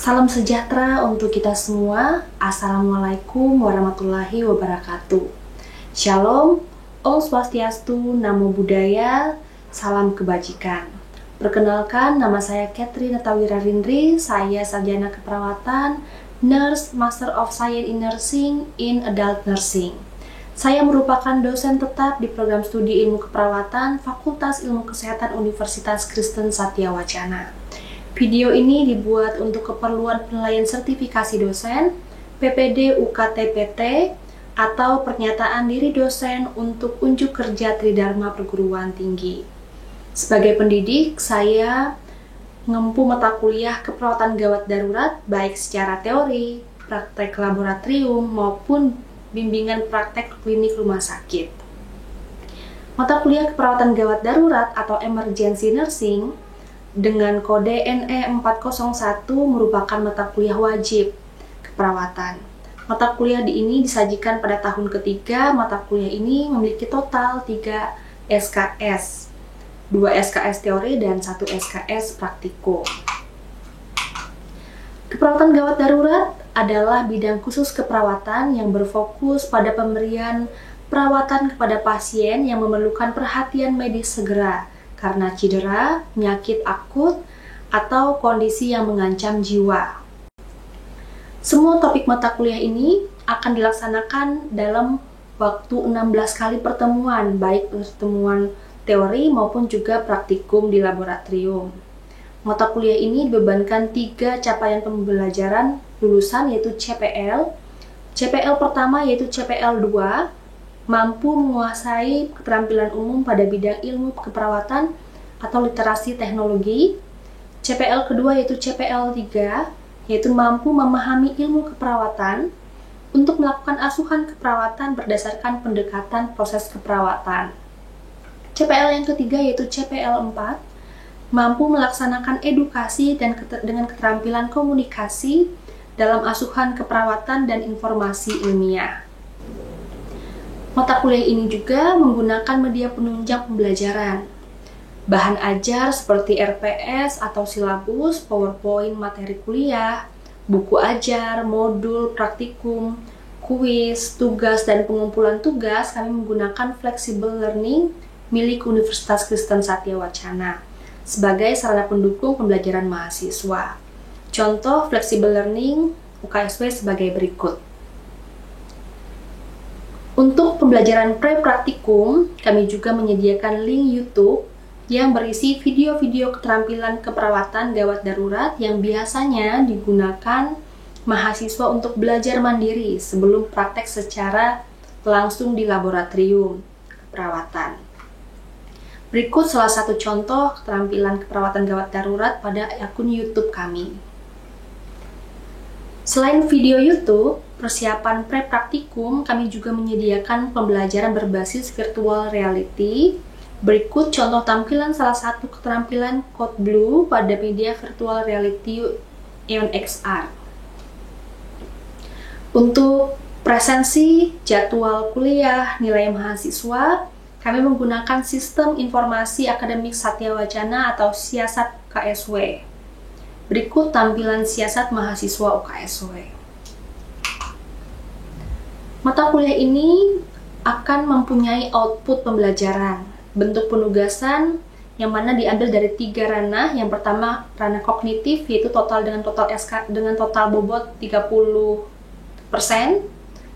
Salam sejahtera untuk kita semua. Assalamualaikum warahmatullahi wabarakatuh. Shalom, Om Swastiastu, Namo Buddhaya, salam kebajikan. Perkenalkan, nama saya Catherine Natawira Rindri. Saya sarjana keperawatan, Nurse Master of Science in Nursing in Adult Nursing. Saya merupakan dosen tetap di program studi ilmu keperawatan Fakultas Ilmu Kesehatan Universitas Kristen Satya Wacana. Video ini dibuat untuk keperluan penilaian sertifikasi dosen, PPD UKT-PT, atau pernyataan diri dosen untuk unjuk kerja Tridharma Perguruan Tinggi. Sebagai pendidik, saya mengempu mata kuliah keperawatan gawat darurat baik secara teori, praktek laboratorium, maupun bimbingan praktek klinik rumah sakit. Mata kuliah keperawatan gawat darurat atau Emergency Nursing dengan kode NE401 merupakan mata kuliah wajib keperawatan. Mata kuliah ini disajikan pada tahun ketiga. Mata kuliah ini memiliki total 3 SKS, 2 SKS teori dan 1 SKS praktikum. Keperawatan gawat darurat adalah bidang khusus keperawatan yang berfokus pada pemberian perawatan kepada pasien yang memerlukan perhatian medis segera karena cedera, penyakit akut, atau kondisi yang mengancam jiwa. Semua topik mata kuliah ini akan dilaksanakan dalam waktu 16 kali pertemuan, baik pertemuan teori maupun juga praktikum di laboratorium. Mata kuliah ini dibebankan 3 capaian pembelajaran lulusan, yaitu CPL. CPL pertama yaitu CPL 2, mampu menguasai keterampilan umum pada bidang ilmu keperawatan atau literasi teknologi. CPL kedua yaitu CPL 3, yaitu mampu memahami ilmu keperawatan untuk melakukan asuhan keperawatan berdasarkan pendekatan proses keperawatan. CPL yang ketiga yaitu CPL 4, mampu melaksanakan edukasi dan dengan keterampilan komunikasi dalam asuhan keperawatan dan informasi ilmiah. Mata kuliah ini juga menggunakan media penunjang pembelajaran. Bahan ajar seperti RPS atau silabus, PowerPoint materi kuliah, buku ajar, modul, praktikum, kuis, tugas, dan pengumpulan tugas kami menggunakan flexible learning milik Universitas Kristen Satya Wacana sebagai sarana pendukung pembelajaran mahasiswa. Contoh flexible learning UKSW sebagai berikut. Untuk pembelajaran pre-praktikum, kami juga menyediakan link YouTube yang berisi video-video keterampilan keperawatan gawat darurat yang biasanya digunakan mahasiswa untuk belajar mandiri sebelum praktek secara langsung di laboratorium keperawatan. Berikut salah satu contoh keterampilan keperawatan gawat darurat pada akun YouTube kami. Selain video YouTube, persiapan pre-praktikum, kami juga menyediakan pembelajaran berbasis virtual reality. Berikut contoh tampilan salah satu keterampilan Code Blue pada media virtual reality Eon XR. Untuk presensi, jadwal kuliah, nilai mahasiswa, kami menggunakan sistem informasi akademik Satya Wacana atau siasat KSW. Berikut tampilan siasat mahasiswa UKSW. Mata kuliah ini akan mempunyai output pembelajaran, bentuk penugasan yang mana diambil dari 3 ranah. Yang pertama, ranah kognitif, yaitu dengan total bobot 30%.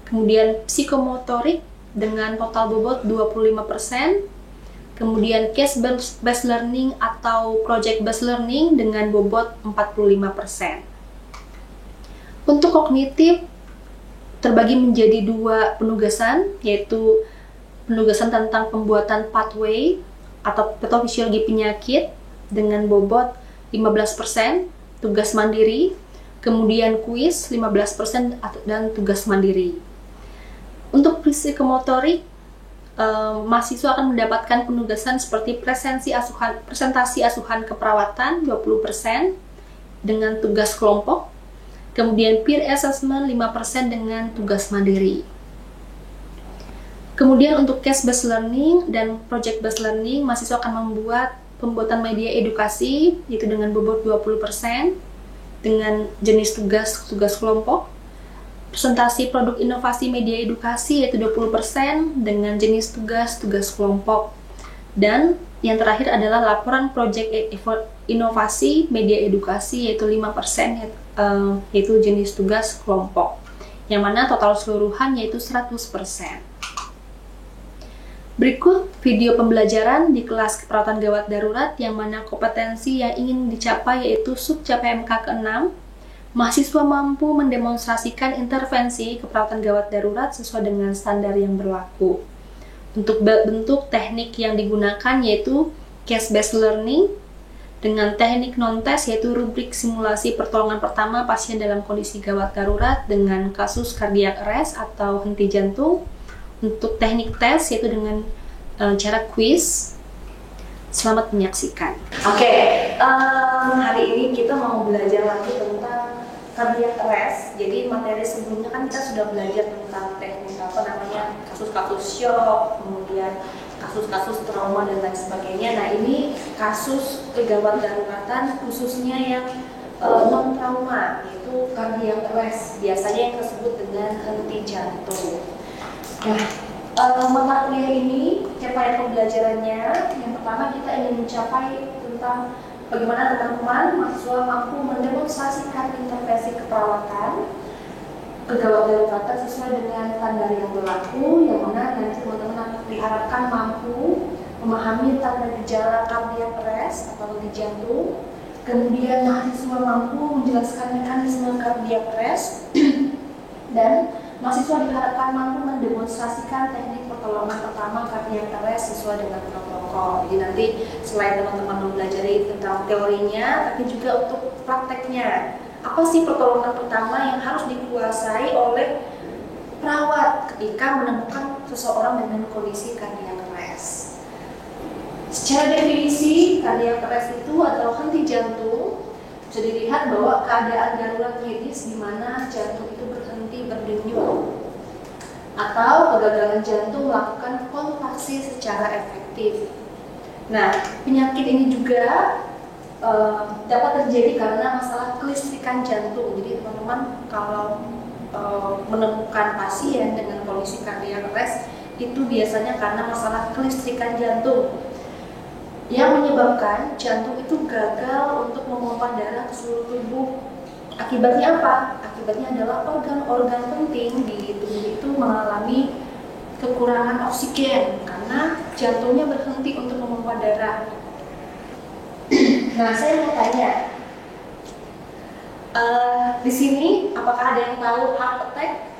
Kemudian psikomotorik dengan total bobot 25%. Kemudian case-based learning atau project-based learning dengan bobot 45%. Untuk kognitif terbagi menjadi 2 penugasan, yaitu penugasan tentang pembuatan pathway atau patofisiologi penyakit dengan bobot 15%, tugas mandiri, kemudian kuis 15% dan tugas mandiri. Untuk psikomotorik, mahasiswa akan mendapatkan penugasan seperti presentasi asuhan keperawatan 20% dengan tugas kelompok, kemudian peer assessment 5% dengan tugas mandiri. Kemudian untuk case-based learning dan project-based learning, mahasiswa akan membuat pembuatan media edukasi, yaitu dengan bobot 20%, dengan jenis tugas kelompok. Presentasi produk inovasi media edukasi yaitu 20% dengan jenis tugas kelompok. Dan yang terakhir adalah laporan proyek inovasi media edukasi yaitu 5% yaitu jenis tugas kelompok. Yang mana total keseluruhan yaitu 100%. Berikut video pembelajaran di kelas keperawatan gawat darurat yang mana kompetensi yang ingin dicapai yaitu sub-CPMK ke-6. Mahasiswa mampu mendemonstrasikan intervensi keperawatan gawat darurat sesuai dengan standar yang berlaku. Untuk bentuk teknik yang digunakan yaitu case-based learning dengan teknik non-tes yaitu rubrik simulasi pertolongan pertama pasien dalam kondisi gawat darurat dengan kasus cardiac arrest atau henti jantung. Untuk teknik tes yaitu dengan cara quiz. Selamat menyaksikan. Oke, hari ini kita mau belajar lagi tentang cardiac arrest. Jadi materi sebelumnya kan kita sudah belajar tentang teknik kasus-kasus shock, kemudian kasus-kasus trauma dan lain sebagainya. Nah, ini kasus kegawat daruratan khususnya yang non trauma yaitu cardiac arrest, biasanya yang disebut dengan henti jantung. Nah, mata kuliah ini capaian pembelajarannya yang pertama kita ingin mencapai tentang bagaimana teman-teman mahasiswa mampu mendemonstrasikan intervensi keperawatan kegawat daruratan sesuai dengan standar yang berlaku, yang mana nanti teman-teman diharapkan mampu memahami tanda gejala cardiac arrest atau henti jantung, kemudian mahasiswa mampu menjelaskan mekanisme cardiac arrest dan mahasiswa diharapkan mampu mendemonstrasikan teknik pertolongan pertama cardiac arrest sesuai dengan protokol. Jadi nanti selain teman-teman mempelajari tentang teorinya, tapi juga untuk prakteknya. Apa sih pertolongan pertama yang harus dikuasai oleh perawat ketika menemukan seseorang dengan kondisi cardiac arrest? Secara definisi, cardiac arrest itu adalah henti jantung. Bisa dilihat bahwa keadaan darurat medis di mana jantung itu berhenti berdenyut atau kegagalan jantung melakukan kontraksi secara efektif. Nah, penyakit ini juga dapat terjadi karena masalah kelistrikan jantung. Jadi teman-teman kalau menemukan pasien dengan kondisi cardiac arrest itu biasanya karena masalah kelistrikan jantung yang menyebabkan jantung itu gagal untuk memompa darah ke seluruh tubuh. Akibatnya apa? Akibatnya adalah organ-organ penting di tubuh itu mengalami kekurangan oksigen karena jantungnya berhenti untuk memompa darah. Nah, saya mau tanya, di sini apakah ada yang tahu heart attack?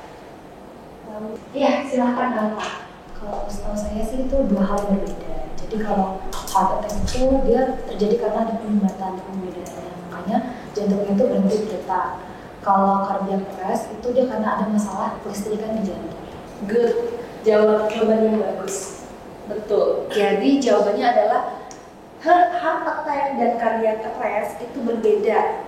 Iya, silahkan Pak. Kalau setahu saya sih itu dua hal yang berbeda. Jadi kalau heart attack itu dia terjadi karena ada penyumbatan darahnya, makanya jantungnya itu berhenti berdetak. Kalau cardiac arrest itu dia karena ada masalah kelistrikan di jantung. Good, jawaban yang bagus. Betul. Jadi jawabannya adalah heart attack dan cardiac arrest itu berbeda.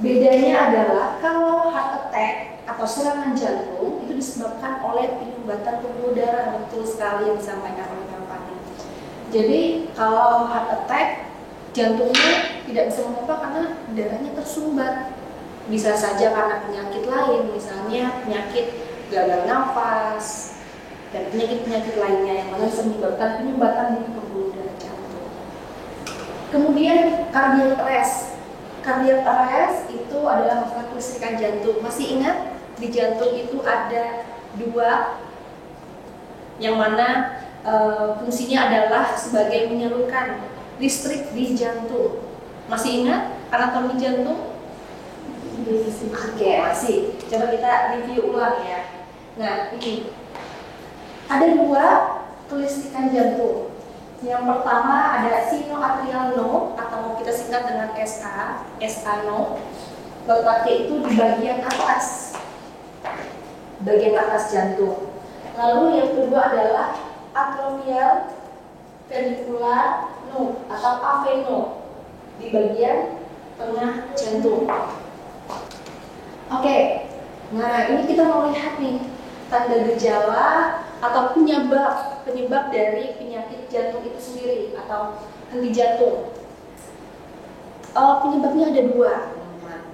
Bedanya adalah kalau heart attack atau serangan jantung itu disebabkan oleh penyumbatan pembuluh darah, betul sekali yang disampaikan oleh Pak Fani. Jadi kalau heart attack jantungnya tidak bisa memompa karena darahnya tersumbat. Bisa saja karena penyakit lain, misalnya penyakit gagal nafas dan penyakit-penyakit lainnya yang mana bisa menyebabkan penyumbatan di pembuluh darah jantung. Kemudian cardiac arrest. Cardiac arrest itu adalah masalah kelistrikan jantung. Masih ingat di jantung itu ada dua, yang mana fungsinya adalah sebagai menyalurkan listrik di jantung. Masih ingat anatomi jantung? Oke, masih. Coba kita review ulang ya. Nah, ini ada dua kelistrikan jantung. Yang pertama ada sinoatrial node atau kita singkat dengan SA node. Letaknya itu di bagian atas jantung. Lalu yang kedua adalah atrial ventricular node atau AV node di bagian tengah jantung. Oke, nah ini kita mau lihat nih tanda gejala atau penyebab dari penyakit jantung itu sendiri atau henti jantung. Penyebabnya ada dua, teman-teman.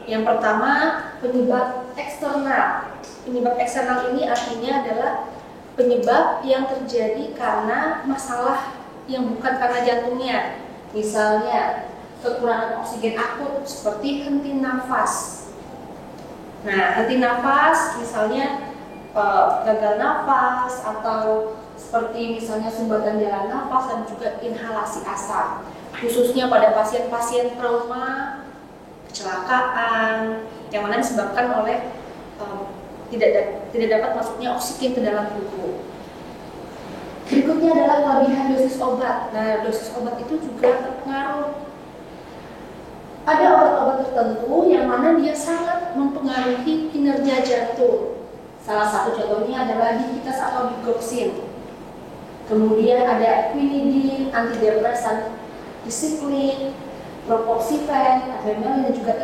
Yang pertama, penyebab eksternal. Penyebab eksternal ini artinya adalah penyebab yang terjadi karena masalah yang bukan karena jantungnya. Misalnya, kekurangan oksigen akut seperti henti nafas. Nah, henti nafas misalnya gagal nafas atau seperti misalnya sumbatan jalan nafas dan juga inhalasi asap. Khususnya pada pasien-pasien trauma, kecelakaan yang mana disebabkan oleh tidak dapat masuknya oksigen ke dalam tubuh. Berikutnya adalah kelebihan dosis obat. Nah, dosis obat itu juga terpengaruh. Ada obat-obat tertentu yang mana dia sangat mempengaruhi kinerja jantung. Salah satu contohnya adalah dikitas atau digoxin. Kemudian ada quinidin, antidepresan, disiplin, propoxifen, adrenalin dan juga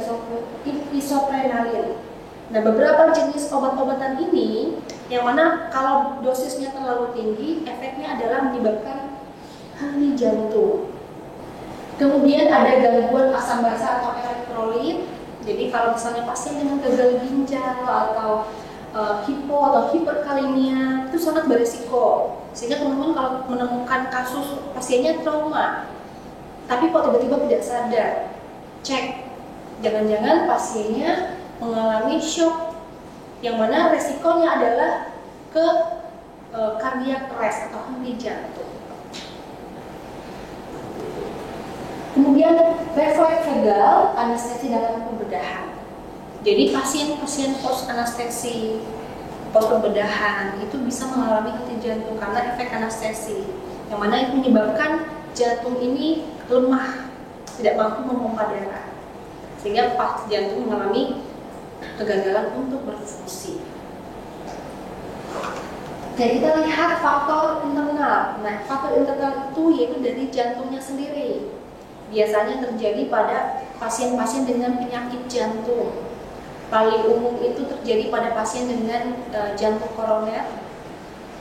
isoprenalin. Nah, beberapa jenis obat-obatan ini yang mana kalau dosisnya terlalu tinggi, efeknya adalah menyebabkan henti jantung. Kemudian ada gangguan asam basa atau elektrolit. Jadi kalau misalnya pasien dengan gagal ginjal atau hipo atau hiperkalemia itu sangat berisiko. Sehingga teman-teman kalau menemukan kasus pasiennya trauma, tapi kok tiba-tiba tidak sadar, cek. Jangan-jangan pasiennya mengalami shock, yang mana resikonya adalah ke cardiac arrest atau henti jantung. Kemudian refleks vagal, anestesi dalam pembedahan. Jadi pasien-pasien post anestesi, post pembedahan itu bisa mengalami henti jantung karena efek anestesi, yang mana itu menyebabkan jantung ini lemah, tidak mampu memompa darah, sehingga jantung mengalami kegagalan untuk berfungsi. Oke, kita lihat faktor internal. Nah, faktor internal itu yaitu dari jantungnya sendiri. Biasanya terjadi pada pasien-pasien dengan penyakit jantung. Paling umum itu terjadi pada pasien dengan jantung koroner.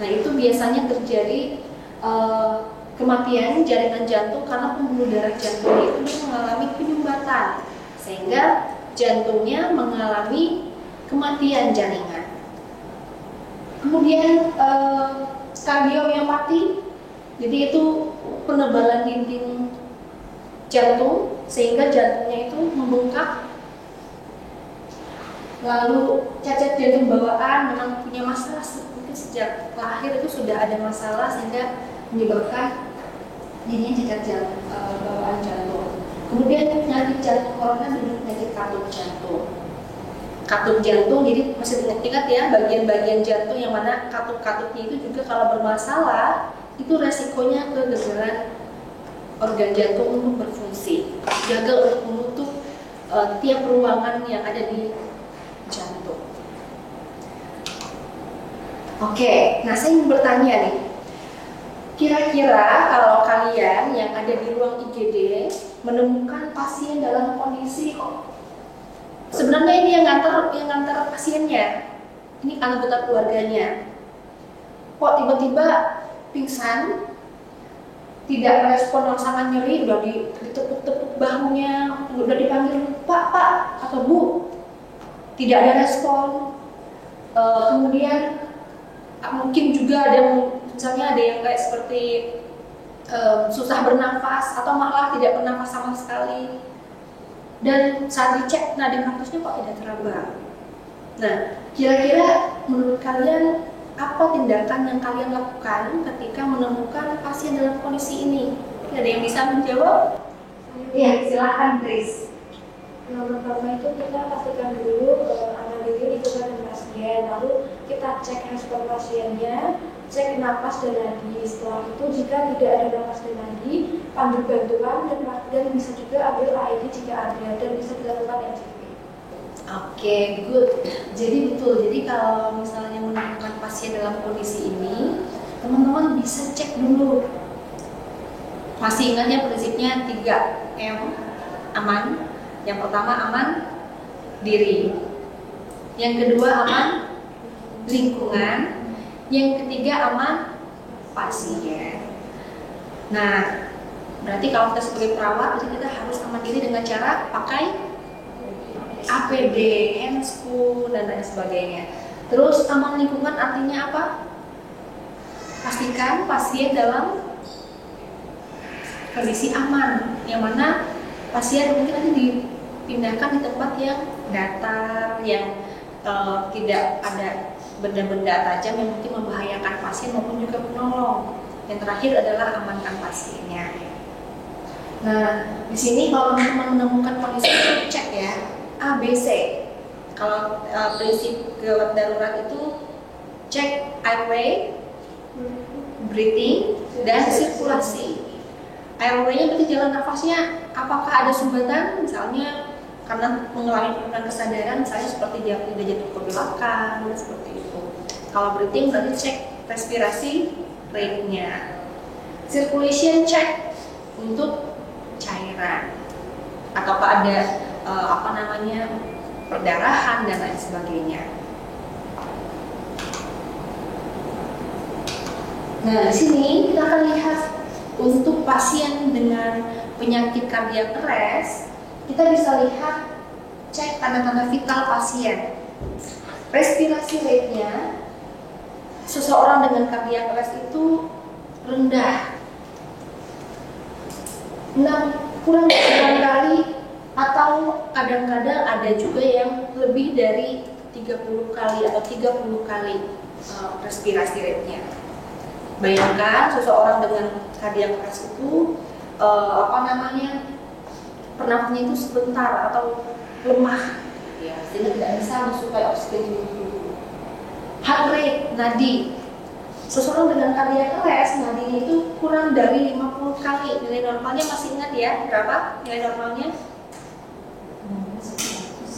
Nah, itu biasanya terjadi kematian jaringan jantung karena pembuluh darah jantungnya itu mengalami penyumbatan, sehingga jantungnya mengalami kematian jaringan. Kemudian kardiomiopati, jadi itu penebalan dinding jantung sehingga jantungnya itu membengkak. Lalu cacat jantung bawaan memang punya masalah, mungkin sejak lahir itu sudah ada masalah sehingga menyebabkan jadinya cacat bawaan jantung. Kemudian penyakit jantung koroner dan penyakit katup jantung. Katup jantung, jadi masih ingat ya bagian-bagian jantung yang mana katup-katupnya itu juga kalau bermasalah itu resikonya kegagalan organ jantung untuk berfungsi, gagal untuk menutup tiap ruangan yang ada di jantung. Oke, nah saya ingin bertanya nih, kira-kira kalau kalian yang ada di ruang IGD menemukan pasien dalam kondisi kok sebenarnya ini yang ngantar pasiennya, ini anggota keluarganya, kok tiba-tiba pingsan, tidak merespon rangsangan nyeri, udah ditepuk-tepuk bahunya, udah dipanggil pak atau bu, tidak ada respon. Kemudian mungkin juga ada misalnya ada yang kayak seperti susah bernafas atau malah tidak bernafas sama sekali, dan saat dicek nadi nafasnya kok tidak teraba. Nah, kira-kira menurut kalian apa tindakan yang kalian lakukan ketika menemukan pasien dalam kondisi ini? Ada yang bisa menjawab? Iya, silahkan Tris. Yang pertama itu kita pastikan dulu analisis lingkungan dan pasien, lalu kita cek respon pasiennya, cek napas dan nadi. Setelah itu jika tidak ada napas dan nadi, panggil bantuan dan bisa juga ambil AED jika ada dan bisa dilakukan RCP. Oke, good. Jadi betul. Jadi kalau misalnya menemukan pasien dalam kondisi ini, teman-teman bisa cek dulu. Masih ingat ya prinsipnya 3M, aman. Yang pertama aman diri. Yang kedua aman lingkungan. Yang ketiga aman pasien. Nah, berarti kalau kita sebagai perawat, kita harus aman diri dengan cara pakai APD. APD, handscoon, dan lain sebagainya. Terus aman lingkungan artinya apa? Pastikan pasien dalam kondisi aman, yang mana pasien mungkin nanti dipindahkan di tempat yang datar, yang tidak ada benda-benda tajam yang mungkin membahayakan pasien maupun juga penolong. Yang terakhir adalah amankan pasiennya. Nah, di sini kalau teman-teman menemukan kondisi itu cek ya, A, B, C. Kalau prinsip gawat darurat itu cek airway, breathing, dan sirkulasi. Airway-nya berarti jalan nafasnya apakah ada sumbatan, misalnya karena mengalami penurunan kesadaran, misalnya seperti dia tidak jatuh ke belakang, seperti itu. Kalau breathing berarti cek respirasi rate-nya. Circulation check untuk cairan, ataukah ada perdarahan dan lain sebagainya. Nah, di sini kita akan lihat untuk pasien dengan penyakit kardiak arrest, kita bisa lihat cek tanda-tanda vital pasien. Respirasi rate-nya seseorang dengan kardiak arrest itu rendah, kurang dari 9 kali, atau kadang-kadang ada juga yang lebih dari 30 kali atau 30 kali respirasi rate-nya. Bayangkan seseorang dengan kardiak arrest itu pernafasnya itu sebentar atau lemah, ya, sehingga tidak bisa mensuplai oksigen di tubuh. Heart rate, nadi. Seseorang dengan kardiak arrest, nadinya itu kurang dari 50 kali. Nilai normalnya masih ingat ya, berapa nilai normalnya?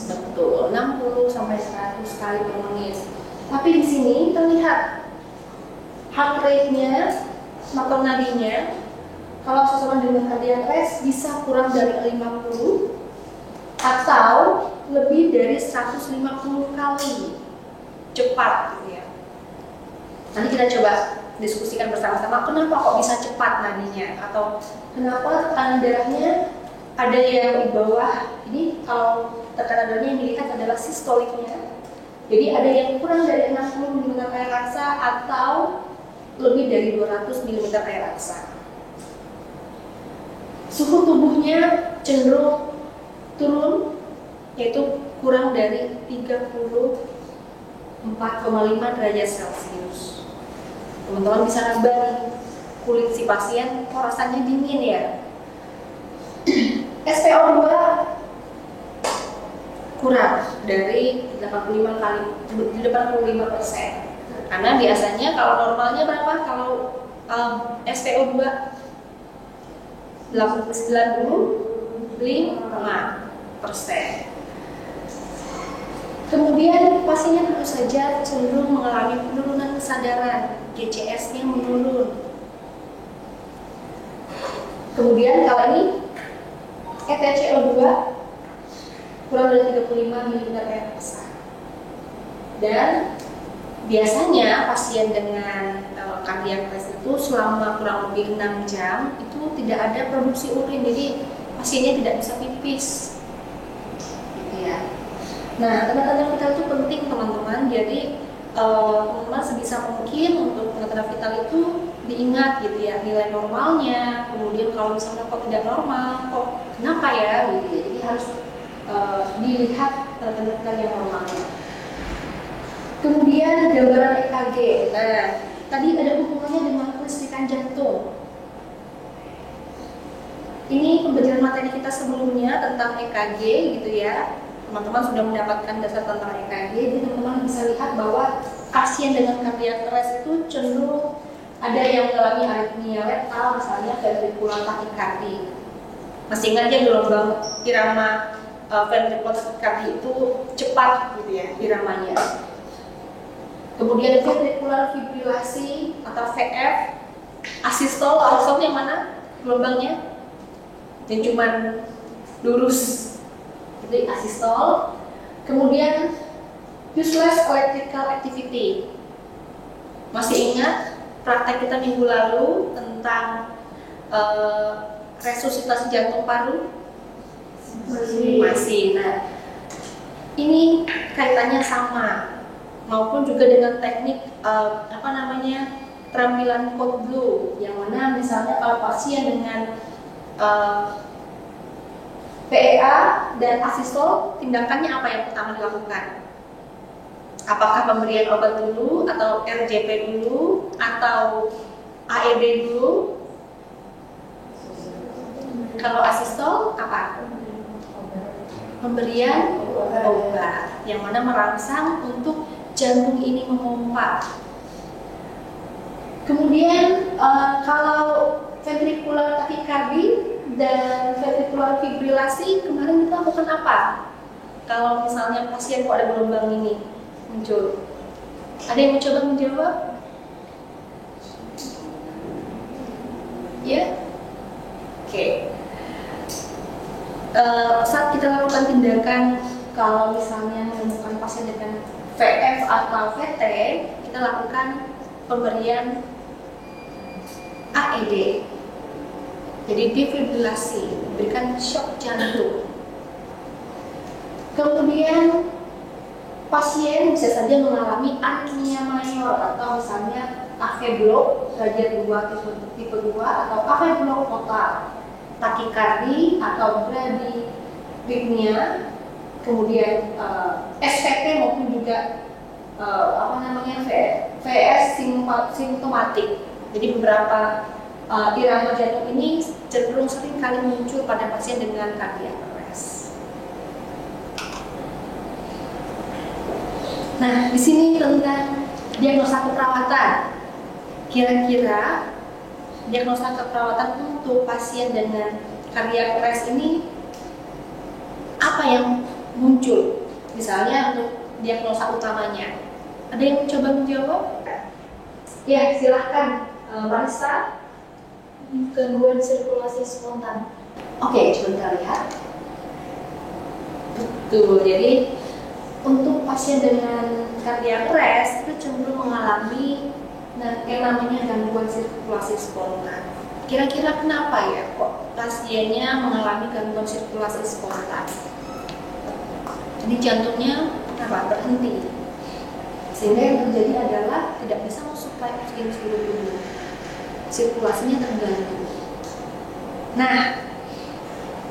Betul, 60 sampai 100 kali per menit. Tapi di sini terlihat heart rate-nya atau nadinya, kalau seseorang dengan kardiak arrest bisa kurang dari 50 atau lebih dari 150 kali cepat gitu ya. Nanti kita coba diskusikan bersama-sama kenapa kok bisa cepat nadinya, atau kenapa tekanan darahnya ada yang di bawah. Ini kalau tekanan darahnya yang dilihat adalah sistoliknya. Jadi ada yang kurang dari 60 mm air raksa atau lebih dari 200 mm air raksa. Suhu tubuhnya cenderung turun, yaitu kurang dari 34,5 derajat Celcius. Teman-teman bisa nambah nih, kulit si pasien kok rasanya dingin ya. SpO2 kurang dari 85%. Karena biasanya kalau normalnya berapa? Kalau SpO2 95%. Kemudian pasiennya tentu saja cenderung mengalami penurunan kesadaran, GCS-nya menurun. Kemudian kalau ini ETCO2 kurang dari 35 mm air raksa. Dan biasanya pasien dengan kardiak arrest itu selama kurang lebih 6 jam itu tidak ada produksi urin, jadi pasiennya tidak bisa pipis. Gitu ya. Nah, tanda-tanda vital itu penting teman-teman. Jadi teman-teman sebisa mungkin untuk tanda-tanda vital itu diingat gitu ya, nilai normalnya. Kemudian kalau misalnya kok tidak normal, kok kenapa ya gitu ya. Jadi harus dilihat tanda-tanda vital yang normalnya. Kemudian gambaran EKG. Nah, tadi ada hubungannya dengan kelistrikan jantung. Ini pembelajaran materi kita sebelumnya tentang EKG gitu ya. Teman-teman sudah mendapatkan dasar tentang EKG, jadi teman-teman bisa lihat bahwa pasien dengan kardiak arrest itu cenderung ada yang mengalami aritmia letal, misalnya ventricular tachycardia. Masih ingat ya gelombang irama ventricular tachycardia itu cepat gitu ya iramanya. Kemudian ventricular fibrilasi atau VF, asistol, asistol yang mana gelombangnya? Yang cuman lurus, itu asistol. Kemudian useless electrical activity. Masih ingat praktek kita minggu lalu tentang resusitasi jantung paru? Masih. Nah, ini kaitannya sama, maupun juga dengan teknik keterampilan code blue, yang mana misalnya kalau pasien dengan PEA dan asistol, tindakannya apa yang pertama dilakukan? Apakah pemberian obat dulu, atau RJP dulu, atau AED dulu? Kalau asistol apa? Pemberian obat yang mana merangsang untuk jantung ini memompa. Kemudian kalau ventricular tachycardia dan ventricular fibrilasi, kemarin kita lakukan apa? Kalau misalnya pasien kok ada gelombang ini muncul, ada yang mencoba menjawab? Ya, oke. Saat kita lakukan tindakan, kalau misalnya menemukan pasien dengan VF atau VT, kita lakukan pemberian AED, jadi defibrilasi, berikan shock jantung. Kemudian pasien bisa saja mengalami arrhythmia mayor, atau misalnya AV block derajat 2 tipe 2, atau AV block total, takikardi atau bradyarrhythmia, kemudian SVT maupun juga VS simptomatik. Jadi beberapa irama jantung ini cenderung sering kali muncul pada pasien dengan cardiac arrest. Nah, di sini tentang diagnosa keperawatan. Kira-kira diagnosa keperawatan untuk pasien dengan cardiac arrest ini apa yang muncul? Misalnya untuk diagnosa utamanya, ada yang mencoba menjawab? Ya, silahkan, Marisa. Gangguan sirkulasi spontan. Oke, coba kita lihat. Betul, jadi untuk pasien dengan cardiac arrest itu cenderung mengalami yang namanya gangguan sirkulasi spontan. Kira-kira kenapa ya kok pasiennya mengalami gangguan sirkulasi spontan? Jadi jantungnya berhenti, sehingga yang terjadi adalah tidak bisa mensuplai oksigen seluruh tubuh, sirkulasinya terganggu. Nah,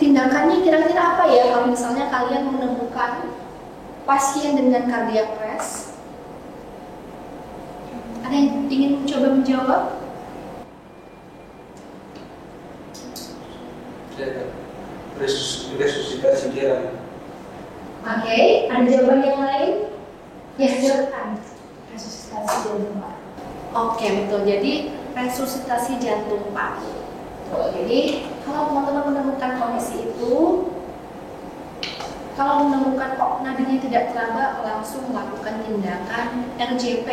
tindakannya kira-kira apa ya kalau misalnya kalian menemukan pasien dengan cardiac arrest? Ada yang ingin mencoba menjawab? Resusitasi dia. Oke, ada jawaban yang lain? Ya, silakan. Resusitasi jantung paru. Oke, betul. Jadi resusitasi jantung paru. Jadi kalau teman-teman menemukan kondisi itu, kalau menemukan kok nadinya tidak teraba, langsung melakukan tindakan RJP.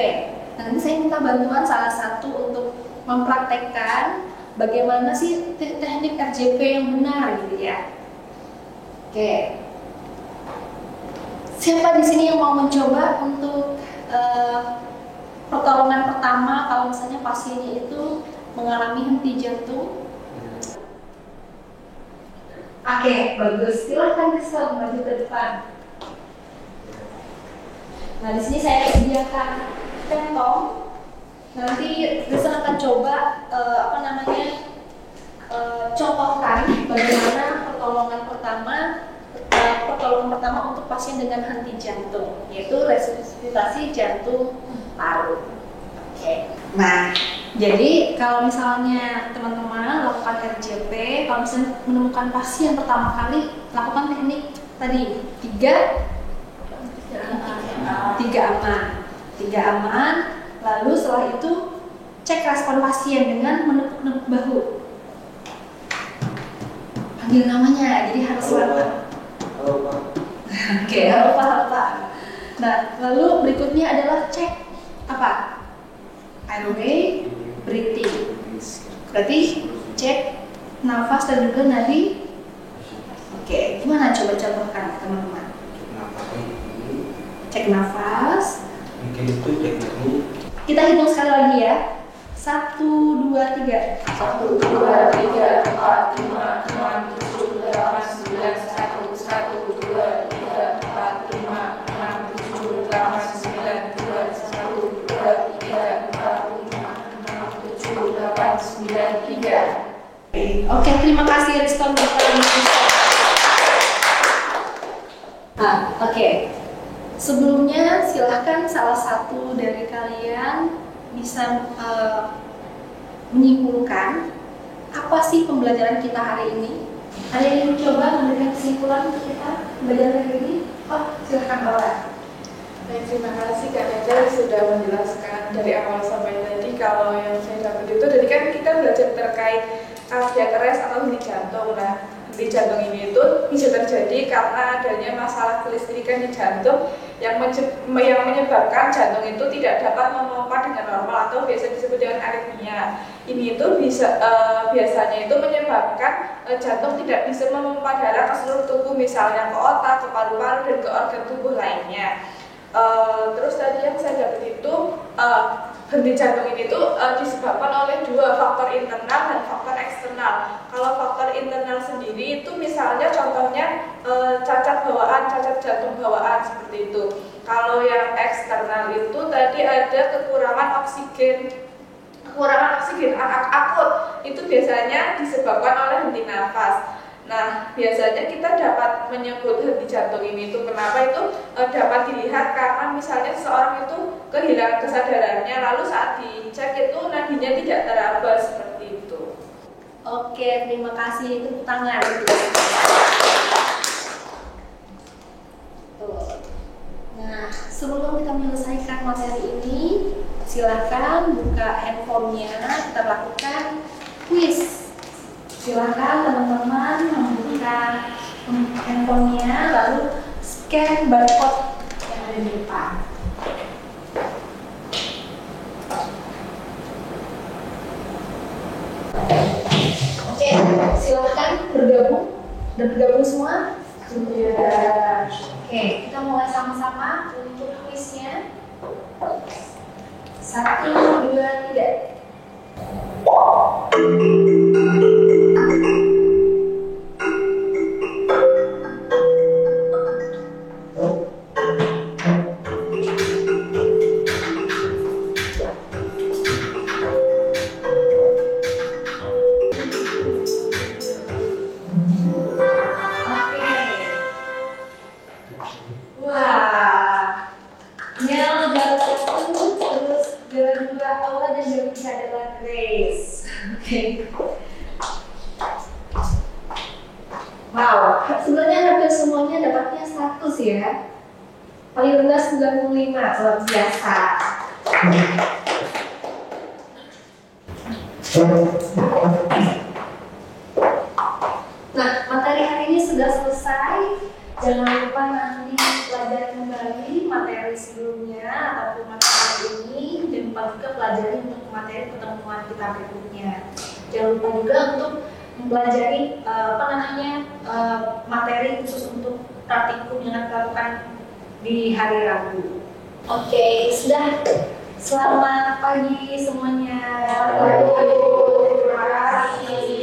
Nanti saya minta bantuan salah satu untuk mempraktekkan bagaimana sih teknik RJP yang benar gitu ya. Oke. Siapa di sini yang mau mencoba untuk pertolongan pertama kalau misalnya pasiennya itu mengalami henti jantung? Oke, bagus. Silahkan Kristen maju ke depan. Nah, di sini saya sediakan pentong. Nanti Kristen akan coba contohkan bagaimana pertolongan pertama untuk pasien dengan henti jantung, yaitu resusitasi jantung paru. Oke. Nah, jadi kalau misalnya teman-teman lakukan RJP, kalau misalnya menemukan pasien pertama kali, lakukan teknik tadi 3 aman. Lalu setelah itu cek respon pasien dengan menepuk-nepuk bahu. Panggil namanya, jadi harus selamat. Halo Pak. Oke, halo Pak. Nah, lalu berikutnya adalah cek apa? Airway, breathing. Berarti cek nafas dan juga nadi. Oke, gimana coba contohkan teman-teman? Cek nafas. Mungkin itu tekniknya. Kita hitung sekali lagi ya. 1, 2, 3. 1, 2, 3, 4, 5, 6, 7, 8, 9, 1, 1, 2, 3, 4, 5, 3. Oke, terima kasih Riston Dr. Oke. Sebelumnya silahkan salah satu dari kalian bisa menyimpulkan apa sih pembelajaran kita hari ini. Ada yang coba memberikan kesimpulan untuk kita pembelajaran hari ini? Oh, silahkan Laura. Baik, terima kasih Kak Neca sudah menjelaskan dari awal sampai tadi. Kalau yang saya dapat itu, tadi kan kita belajar terkait kardiak arrest atau henti jantung. Nah, henti jantung ini itu bisa terjadi karena adanya masalah kelistrikan di jantung yang menyebabkan jantung itu tidak dapat memompa dengan normal atau biasa disebut dengan aritmia. Ini itu biasanya itu menyebabkan jantung tidak bisa memompa darah ke seluruh tubuh, misalnya ke otak, ke paru-paru, dan ke organ tubuh lainnya. Terus tadi yang saya dapat itu henti jantung ini tuh disebabkan oleh dua faktor internal dan faktor eksternal. Kalau faktor internal sendiri itu misalnya contohnya cacat jantung bawaan seperti itu. Kalau yang eksternal itu tadi ada kekurangan oksigen akut, itu biasanya disebabkan oleh henti nafas. Nah, biasanya kita dapat menyebut henti jantung ini itu kenapa itu dapat dilihat karena misalnya seseorang itu kehilangan kesadarannya, lalu saat dicek itu nadinya tidak teraba seperti itu. Oke, terima kasih. Tepuk tangan. Nah, sebelum kita menyelesaikan materi ini, silakan buka handphonenya, kita lakukan quiz. Silakan teman-teman membuka handphonenya, lalu scan barcode yang ada di depan. Oke, silakan bergabung. Udah bergabung semua? Sudah. Oke, kita mulai sama-sama untuk quiznya. 1, 2, 3. Wow, sebenarnya hampir semuanya dapatnya 100 ya. Paling rendah 95, luar biasa. Nah, materi hari ini sudah selesai. Jangan lupa nanti pelajari kembali materi sebelumnya ataupun materi ini. Jangan lupa juga pelajari untuk materi pertemuan kita berikutnya. Jangan lupa juga untuk mempelajari materi khusus untuk praktikum yang akan dilakukan di hari Rabu. Oke, sudah. Selamat pagi semuanya. Terima kasih.